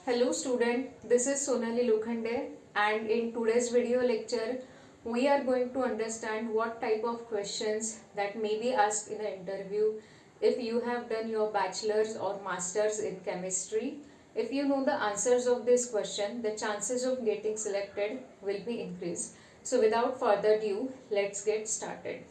Hello student, this is Sonali Lokhande and in today's video lecture we are going to understand what type of questions that may be asked in an interview if you have done your bachelor's or master's in chemistry. If you know the answers of this question, the chances of getting selected will be increased. So without further ado, let's get started.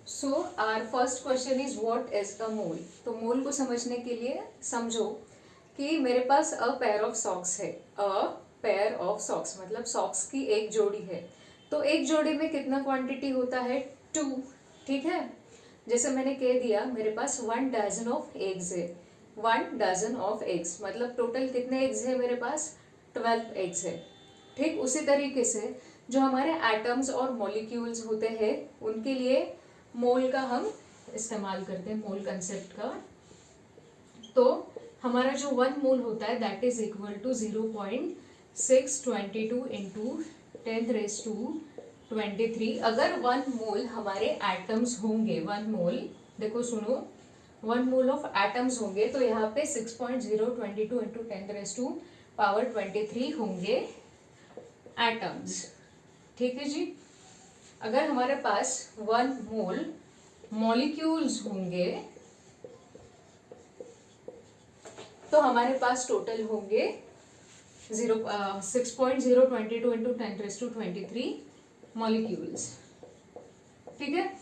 So our first question is what is a mole. तो mole को समझने के लिए समझो कि मेरे पास a pair of socks है. अ पेयर ऑफ सॉक्स मतलब सॉक्स की एक जोड़ी है. तो एक जोड़ी में कितना क्वांटिटी होता है? 2. ठीक है. जैसे मैंने कह दिया मेरे पास 1 डजन ऑफ एग्स है. 1 डजन ऑफ एग्स मतलब टोटल कितने एग्स है मेरे पास? 12 एग्स है. ठीक उसी तरीके से जो हमारे एटम्स और मॉलिक्यूल्स होते हैं उनके लिए मोल का हम इस्तेमाल करते हैं, मोल कंसेप्ट का. तो हमारा जो 1 मोल होता है that is equal to 0.622 into 10⁻23. अगर 1 मोल हमारे एटम्स होंगे, 1 मोल देखो सुनो, 1 मोल ऑफ एटम्स होंगे तो यहाँ पे 6.022 इंटू 10⁻23 होंगे एटम्स. ठीक है जी. अगर हमारे पास 1 मोल मॉलिक्यूल्स होंगे तो हमारे पास टोटल होंगे 6.022 इंटू 10⁻23 मॉलिक्यूल्स. ठीक है.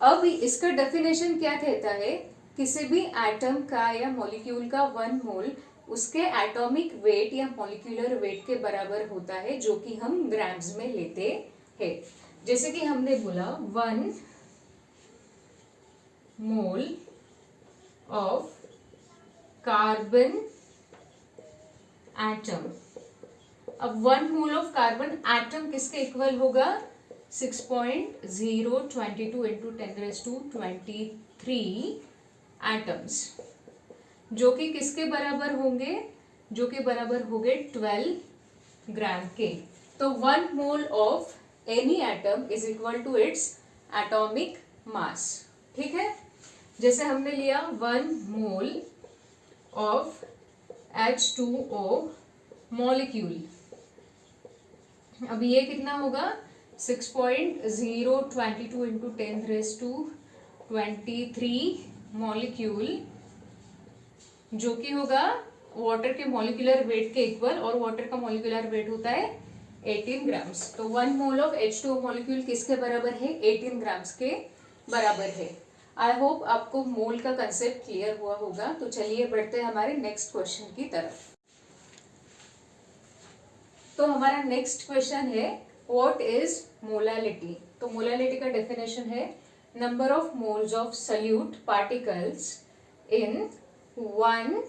अब इसका डेफिनेशन क्या कहता है? किसी भी एटम का या मॉलिक्यूल का 1 मोल उसके एटॉमिक वेट या मॉलिक्यूलर वेट के बराबर होता है, जो कि हम ग्राम्स में लेते है. जैसे कि हमने बोला 1 मोल ऑफ कार्बन एटम. अब 1 मोल ऑफ कार्बन एटम किसके इक्वल होगा? 6.022 इंटू 10⁻23 एटम्स, जो कि किसके बराबर होंगे? जो कि बराबर होंगे 12 ग्राम के. तो 1 mole of any atom is equal to its atomic mass. ठीक है. जैसे हमने लिया 1 मोल ऑफ H2O मॉलिक्यूल. अब ये कितना होगा? 6.022 इंटू 10⁻23 मॉलिक्यूल, जो कि होगा वाटर के मॉलिक्यूलर वेट के इक्वल, और वाटर का मॉलिक्यूलर वेट होता है 18 ग्राम्स. तो 1 मोल ऑफ H2O मॉलिक्यूल किसके बराबर है? 18 ग्राम्स के बराबर है. आई होप आपको मोल का कंसेप्ट क्लियर हुआ होगा. तो चलिए बढ़ते हैं हमारे नेक्स्ट क्वेश्चन की तरफ. तो हमारा नेक्स्ट क्वेश्चन है व्हाट इज मोलालिटी. तो मोलालिटी का डेफिनेशन है number of moles of solute particles in 1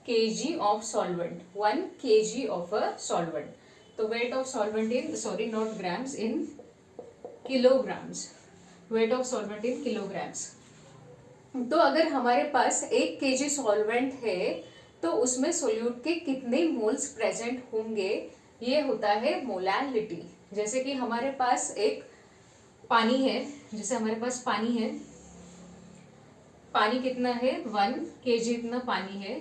kg of solvent. 1 kg of a solvent. तो weight of solvent in, sorry not grams, in kilograms. Weight of solvent in kilograms. तो अगर हमारे पास 1 kg solvent है तो उसमें solute के कितने moles present होंगे, ये होता है मोलालिटी. जैसे कि हमारे पास एक पानी है, जैसे हमारे पास पानी है, पानी कितना है? 1 kg इतना पानी है.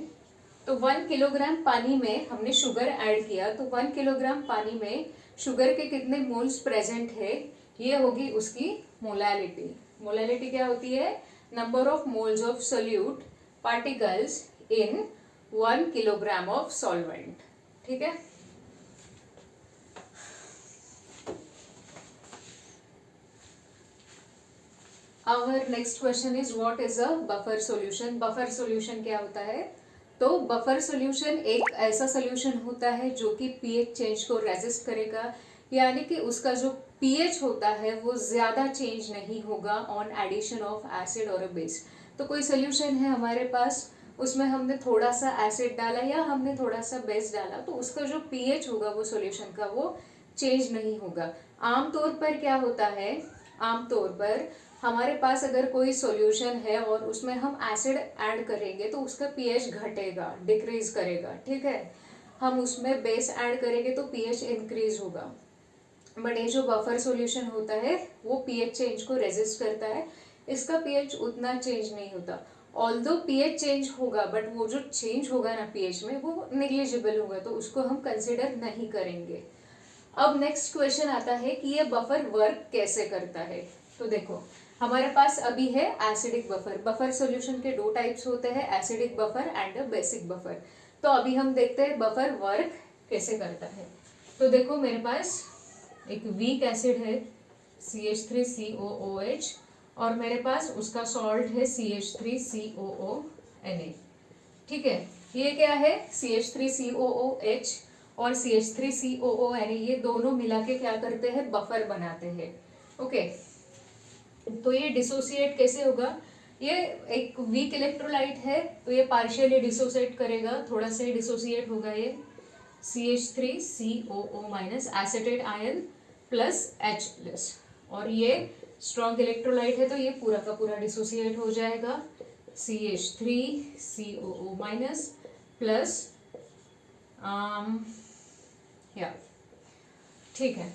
तो 1 किलोग्राम पानी में हमने शुगर ऐड किया, तो 1 किलोग्राम पानी में शुगर के कितने मोल्स प्रेजेंट है, ये होगी उसकी मोलालिटी. मोलालिटी क्या होती है? Number of moles of solute particles in 1 kilogram of solvent. ठीक है. Our next question is what is a buffer solution. Buffer solution क्या होता है? तो बफर सॉल्यूशन एक ऐसा सॉल्यूशन होता है जो कि पीएच चेंज को रेजिस्ट करेगा, यानी कि उसका जो पीएच होता है वो ज्यादा चेंज नहीं होगा ऑन एडिशन ऑफ एसिड और अ बेस. तो कोई सॉल्यूशन है हमारे पास, उसमें हमने थोड़ा सा एसिड डाला या हमने थोड़ा सा बेस डाला, तो उसका जो पीएच होगा वो सॉल्यूशन का वो चेंज नहीं होगा. आमतौर पर क्या होता है? आमतौर पर हमारे पास अगर कोई सॉल्यूशन है और उसमें हम एसिड ऐड करेंगे तो उसका पीएच घटेगा, डिक्रीज करेगा. ठीक है. हम उसमें बेस ऐड करेंगे तो पीएच इंक्रीज होगा. बट ये जो बफर सॉल्यूशन होता है वो पीएच चेंज को रेजिस्ट करता है, इसका पीएच उतना चेंज नहीं होता। ऑल्दो पीएच चेंज होगा बट वो जो चेंज होगा ना पीएच में वो नेग्लिजिबल होगा, तो उसको हम कंसिडर नहीं करेंगे। अब नेक्स्ट क्वेश्चन आता है कि ये बफर वर्क कैसे करता है। तो देखो हमारे पास अभी है एसिडिक बफर। बफर सॉल्यूशन के दो टाइप्स होते हैं, acidic buffer and a basic buffer. तो अभी हम देखते हैं बफर वर्क कैसे करता है। तो देखो मेरे पास एक वीक एसिड है CH3COOH और मेरे पास उसका सॉल्ट है CH3COONA। ठीक है, ये क्या है CH3COOH और CH3COONA, ये दोनों मिला के क्या करते हैं, बफर बनाते हैं। ओके, तो ये डिसोसिएट कैसे होगा, ये एक वीक इलेक्ट्रोलाइट है तो ये पार्शियली डिसोसिएट करेगा, थोड़ा सा ही डिसोसिएट होगा ये CH3COO minus acetate ion plus H plus, और ये स्ट्रॉन्ग इलेक्ट्रोलाइट है तो ये पूरा का पूरा डिसोसिएट हो जाएगा CH3COO माइनस प्लस या ठीक है।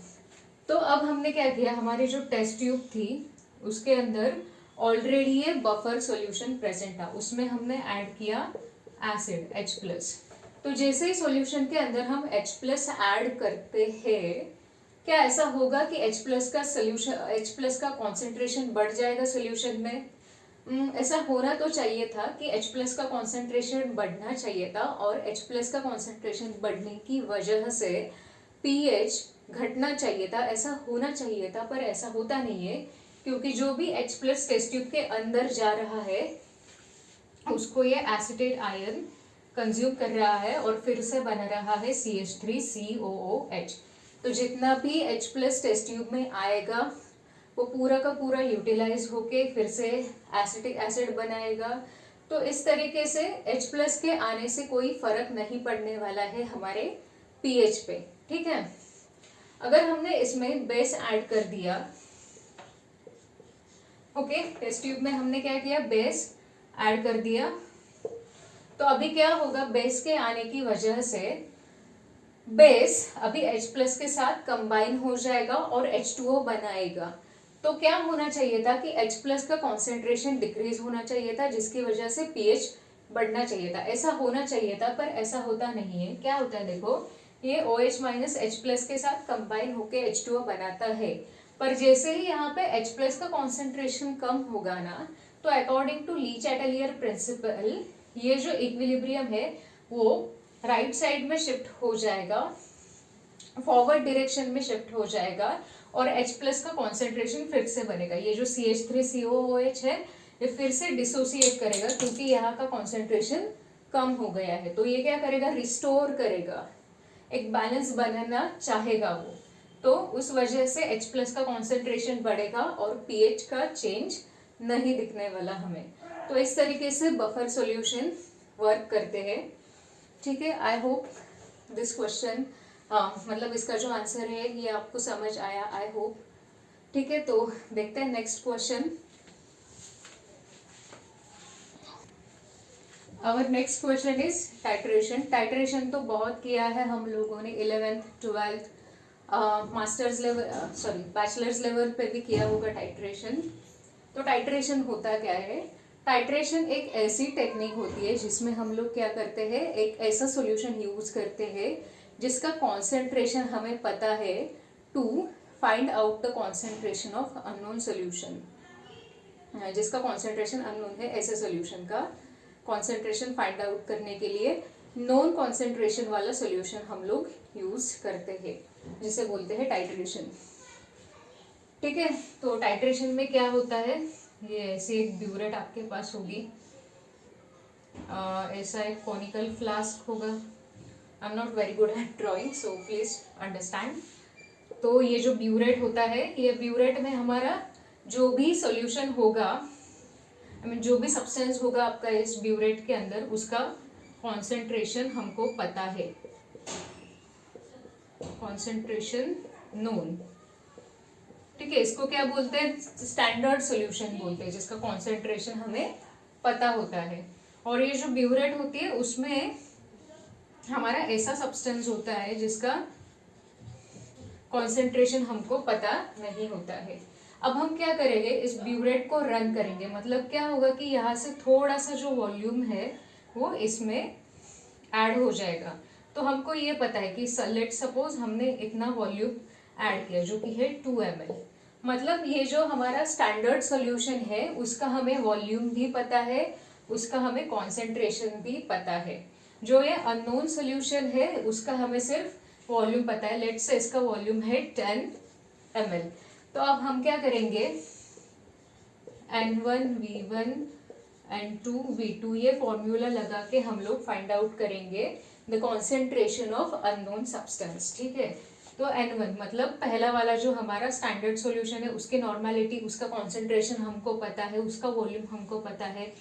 तो अब हमने क्या किया, हमारी जो टेस्ट ट्यूब थी उसके अंदर ऑलरेडी ये बफर सॉल्यूशन प्रेजेंट था, उसमें हमने ऐड किया एसिड H प्लस। तो जैसे ही सॉल्यूशन के अंदर हम H प्लस ऐड करते हैं, क्या ऐसा होगा कि H प्लस का सॉल्यूशन H प्लस का कॉन्सेंट्रेशन बढ़ जाएगा सॉल्यूशन में? ऐसा होना तो चाहिए था कि H प्लस का कॉन्सेंट्रेशन बढ़ना चाहिए था, और H प्लस का कॉन्सेंट्रेशन बढ़ने की वजह से pH घटना चाहिए था, ऐसा होना चाहिए था, पर ऐसा होता नहीं है क्योंकि जो भी H प्लस टेस्ट ट्यूब के अंदर जा रहा है उसको ये एसिटेट आयन कंज्यूम कर रहा है और फिर से बन रहा है CH3COOH। तो जितना भी H प्लस टेस्ट ट्यूब में आएगा वो पूरा का पूरा यूटिलाइज होके फिर से एसिटिक एसिड बनाएगा। तो इस तरीके से H प्लस के आने से कोई फर्क नहीं पड़ने वाला है हमारे pH पे। ठीक है, अगर हमने इसमें बेस ऐड कर दिया, ओके, टेस्ट ट्यूब में हमने क्या किया, बेस ऐड कर दिया, तो अभी क्या होगा, बेस के आने की वजह से बेस अभी H प्लस के साथ कंबाइन हो जाएगा और H2O बनाएगा। तो क्या होना चाहिए था कि H प्लस का कॉन्सेंट्रेशन डिक्रीज होना चाहिए था, जिसकी वजह से pH बढ़ना चाहिए था, ऐसा होना चाहिए था, पर ऐसा होता नहीं है। क्या होता है, देखो ये OH माइनस H प्लस के साथ कंबाइन होके H2O बनाता है, पर जैसे ही यहाँ पे H प्लस का कॉन्सेंट्रेशन कम होगा ना, तो according to Le Chatelier principle ये जो इक्विलिब्रियम है वो राइट साइड में शिफ्ट हो जाएगा, फॉरवर्ड डायरेक्शन में शिफ्ट हो जाएगा, और H प्लस का कॉन्सेंट्रेशन फिर से बनेगा। ये जो CH3COOH है ये फिर से डिसोसिएट करेगा क्योंकि यहाँ का कॉन्सेंट्रेशन कम हो गया है, तो ये क्या करेगा, रिस्टोर करेगा, एक बैलेंस बनाना चाहेगा वो, तो उस वजह से H प्लस का कॉन्सेंट्रेशन बढ़ेगा और pH का चेंज नहीं दिखने वाला हमें। तो इस तरीके से बफर सॉल्यूशन वर्क करते हैं। ठीक है, आई होप दिस क्वेश्चन, मतलब इसका जो आंसर है ये आपको समझ आया, आई होप। ठीक है, तो देखते हैं next question. Our next question is titration. Titration तो बहुत किया है हम लोगों ने 11th 12th masters level, sorry bachelors level पे भी किया होगा टाइट्रेशन। तो टाइट्रेशन होता क्या है, टाइट्रेशन एक ऐसी टेक्निक होती है जिसमें हम लोग क्या करते हैं, एक ऐसा सॉल्यूशन यूज करते हैं जिसका कॉन्सेंट्रेशन हमें पता है, to find out the concentration of unknown solution. जिसका कॉन्सेंट्रेशन अननोन है, ऐसे सॉल्यूशन का कॉन्सेंट्रेशन फाइंड आउट करने के लिए नॉन कॉन्सेंट्रेशन वाला सॉल्यूशन हम लोग यूज करते हैं, जिसे बोलते हैं टाइट्रेशन। ठीक है, तो टाइट्रेशन में क्या होता है, ये ऐसे एक ब्यूरेट आपके पास होगी, ऐसा एक कॉनिकल फ्लास्क होगा। I am not very good at drawing so please understand. तो ये जो ब्यूरेट होता है, ये ब्यूरेट में हमारा जो भी सॉल्यूशन होगा, आई मीन जो भी सब्सटेंस होगा आपका इस ब्यूरेट के अंदर, उसका कॉन्सेंट्रेशन हमको पता है, कॉन्सेंट्रेशन नोन। ठीक है, इसको क्या बोलते हैं, स्टैंडर्ड सॉल्यूशन बोलते हैं, जिसका कॉन्सेंट्रेशन हमें पता होता है। और ये जो ब्यूरेट होती है उसमें हमारा ऐसा सब्सटेंस होता है जिसका कॉन्सेंट्रेशन हमको पता नहीं होता है। अब हम क्या करेंगे, इस ब्यूरेट को रन करेंगे, मतलब क्या होगा कि यहाँ से थोड़ा सा जो वॉल्यूम है वो इसमें ऐड हो जाएगा। तो हमको ये पता है कि लेट सपोज हमने इतना वॉल्यूम ऐड किया जो कि है 2 ml, मतलब ये जो हमारा स्टैंडर्ड सॉल्यूशन है उसका हमें वॉल्यूम भी पता है, उसका हमें कॉन्सेंट्रेशन भी पता है। जो ये अननोन सॉल्यूशन है उसका हमें सिर्फ वॉल्यूम पता है, लेट्स से इसका वॉल्यूम है 10 ml। तो अब हम क्या करेंगे, N1 V1 N2 V2 ये फॉर्मूला लगा के हम लोग फाइंड आउट करेंगे the concentration of unknown substance. ठीक है, तो N1 मतलब पहला वाला जो हमारा स्टैंडर्ड सॉल्यूशन है उसकी नॉर्मेलिटी, उसका कॉन्सेंट्रेशन हमको पता है, उसका वॉल्यूम हमको पता है।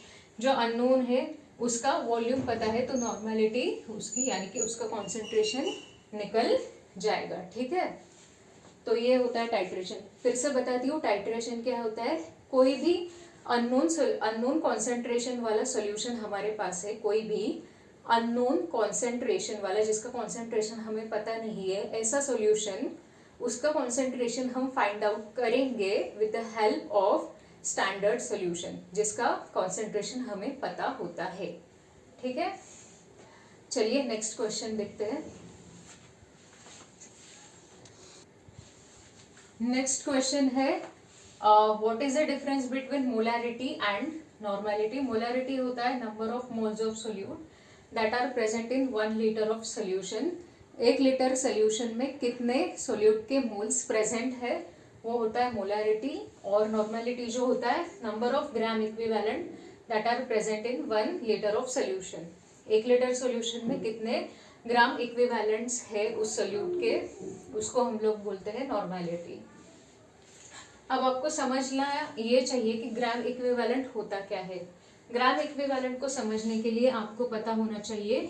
जो अननोन है उसका वॉल्यूम पता है, तो नॉर्मेलिटी उसकी यानी कि उसका कॉन्सेंट्रेशन निकल जाएगा। ठीक है, तो ये होता है टाइट्रेशन। फिर से बताती हूँ टाइट्रेशन क्या होता है। कोई भी अननोन कॉन्सेंट्रेशन वाला सॉल्यूशन हमारे पास है, कोई भी अननोन कॉन्सेंट्रेशन वाला जिसका कॉन्सेंट्रेशन हमें पता नहीं है, ऐसा सॉल्यूशन उसका कॉन्सेंट्रेशन हम फाइंड आउट करेंगे with the help of standard solution जिसका कॉन्सेंट्रेशन हमें पता होता है। ठीक है, चलिए नेक्स्ट क्वेश्चन देखते हैं। नेक्स्ट क्वेश्चन है what is the difference between molarity and normality. Molarity होता है number of moles of solute that are present in 1 litre of solution. 1 litre solution में कितने सोल्यूट के मोल्स प्रेजेंट है वो होता है मोलैरिटी। और नॉर्मेलिटी जो होता है number of gram equivalent that are present in 1 litre of solution. 1 litre solution में कितने ग्राम इक्विवेलेंट्स है उस सोल्यूट के, उसको हम लोग बोलते हैं नॉर्मेलिटी। अब आपको समझना ये चाहिए कि ग्राम इक्विवेलेंट होता क्या है। ग्राम इक्विवेलेंट को समझने के लिए आपको पता होना चाहिए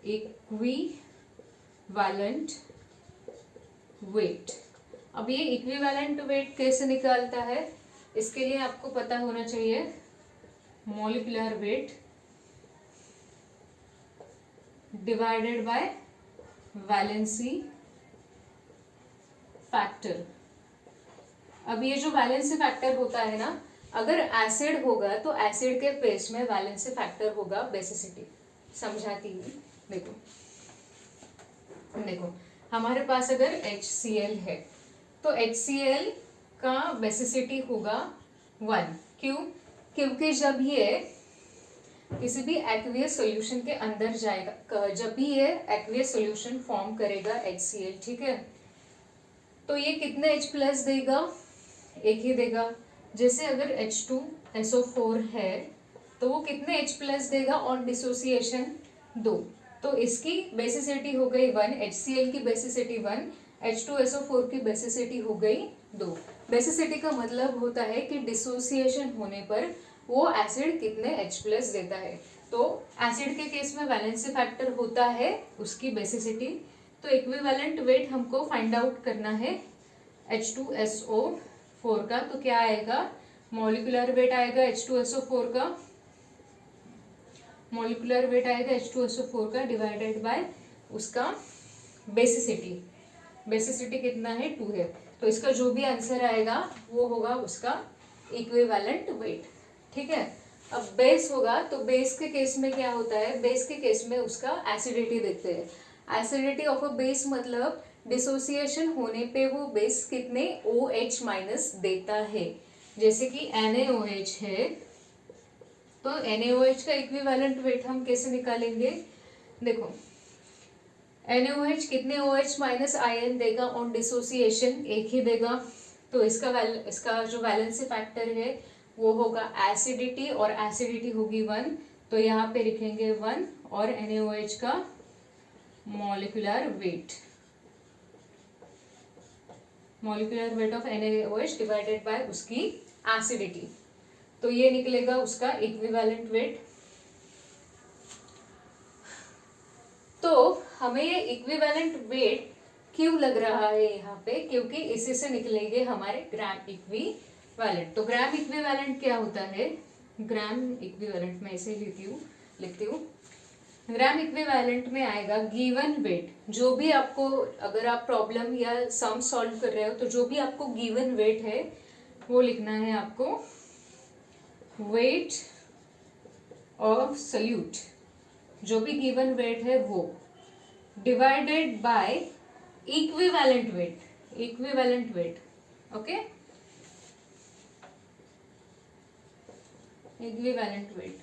इक्विवेलेंट वेट। अब ये इक्विवेलेंट वेट कैसे निकालता है, इसके लिए आपको पता होना चाहिए molecular weight divided by valency factor. अब ये जो वैलेंसी फैक्टर होता है ना, अगर एसिड होगा तो एसिड के फेस में वैलेंसी फैक्टर होगा बेसिसिटी। समझाती हूँ, देखो देखो हमारे पास अगर HCl है तो HCl का बेसिसिटी होगा 1। क्यों? क्योंकि जब ये किसी भी एक्वियस सॉल्यूशन के अंदर जाएगा, जब भी ये एक्वियस सॉल्यूशन फॉर्म करेगा HCl, ठीक है, तो ये कितने H प्लस देगा, एक ही देगा। जैसे अगर H2SO4 है तो वो कितने H प्लस देगा ऑन डिसोसिएशन, 2। तो इसकी बेसिसिटी हो गई 1, HCl की बेसिसिटी 1, H2SO4 की बेसिसिटी हो गई 2। बेसिसिटी का मतलब होता है कि डिसोसिएशन होने पर वो एसिड कितने H प्लस देता है। तो एसिड के केस में वैलेंसी फैक्टर होता है उसकी बेसिसिटी। तो इक्विवेलेंट वेट हमको फाइंड आउट करना है H2SO4 का, तो क्या आएगा, मॉलिक्यूलर वेट आएगा H2SO4 का, मॉलिक्यूलर वेट आएगा H2SO4 का डिवाइडेड बाय उसका बेसिसिटी। बेसिसिटी कितना है, 2 है। तो इसका जो भी आंसर आएगा वो होगा उसका इक्विवेलेंट वेट। ठीक है, अब बेस होगा तो बेस के केस में क्या होता है, बेस के केस में उसका एसिडिटी देखते हैं। एसिडिटी ऑफ अ बेस मतलब डिसोसिएशन होने पे वो बेस कितने OH माइनस देता है। जैसे कि NaOH है तो NaOH का इक्विवेलेंट वेट हम कैसे निकालेंगे, देखो NaOH कितने OH माइनस आयन देगा ऑन डिसोसिएशन, एक ही देगा। तो इसका जो वैलेंसी फैक्टर है वो होगा एसिडिटी, और एसिडिटी होगी 1, तो यहाँ पे लिखेंगे 1 और NaOH का molecular weight, molecular weight of NaOH divided by उसकी एसिडिटी, तो ये निकलेगा उसका इक्विवेलेंट वेट। तो हमें ये इक्विवेलेंट वेट क्यों लग रहा है यहाँ पे, क्योंकि इसी से निकलेंगे हमारे ग्राम इक्विवेलेंट। तो ग्राम इक्विवेलेंट क्या होता है, ग्राम इक्विवेलेंट में ऐसे लिखती हूँ ग्राम इक्विवेलेंट में आएगा गिवन वेट। जो भी आपको, अगर आप प्रॉब्लम या सम सॉल्व कर रहे हो तो जो भी आपको गिवन वेट है वो लिखना है आपको वेट ऑफ सॉल्यूट, जो भी गिवन वेट है वो, divided by equivalent weight, equivalent weight, okay, equivalent weight.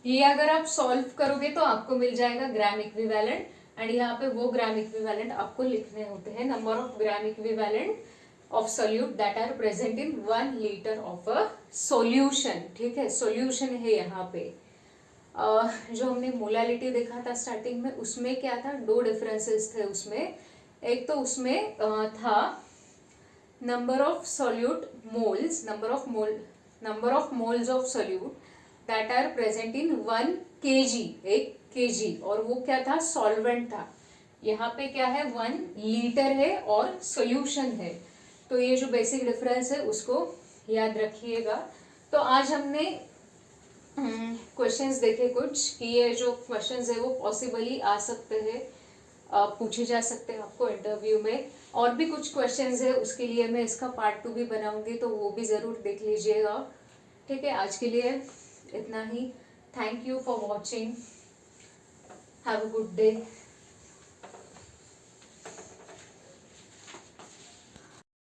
ये अगर आप सॉल्व करोगे तो आपको मिल जाएगा ग्राम इक्विवेलेंट, एंड यहाँ पे वो ग्राम इक्विवेलेंट आपको लिखने होते हैं, number of gram equivalent of solute that are present in 1 litre of a solution. ठीक है, सॉल्यूशन है यहाँ पे। जो हमने मोलालिटी देखा था स्टार्टिंग में, उसमें क्या था, दो डिफरेंसेस थे उसमें। एक तो उसमें था number of solute moles, number of moles of solute that are present in 1 kg, 1 kg, और वो क्या था, सॉल्वेंट था। यहाँ पे क्या है, 1 लीटर है और सॉल्यूशन है। तो ये जो बेसिक डिफरेंस है उसको याद रखिएगा। तो आज हमने क्वेश्चंस देखे कुछ, कि ये जो क्वेश्चंस है वो पॉसिबली आ सकते हैं, पूछे जा सकते हैं आपको इंटरव्यू में। और भी कुछ क्वेश्चंस है, उसके लिए मैं इसका पार्ट 2 भी बनाऊंगी, तो वो भी ज़रूर देख लीजिएगा। ठीक है, आज के लिए इतना ही। Thank you for watching, have a good day.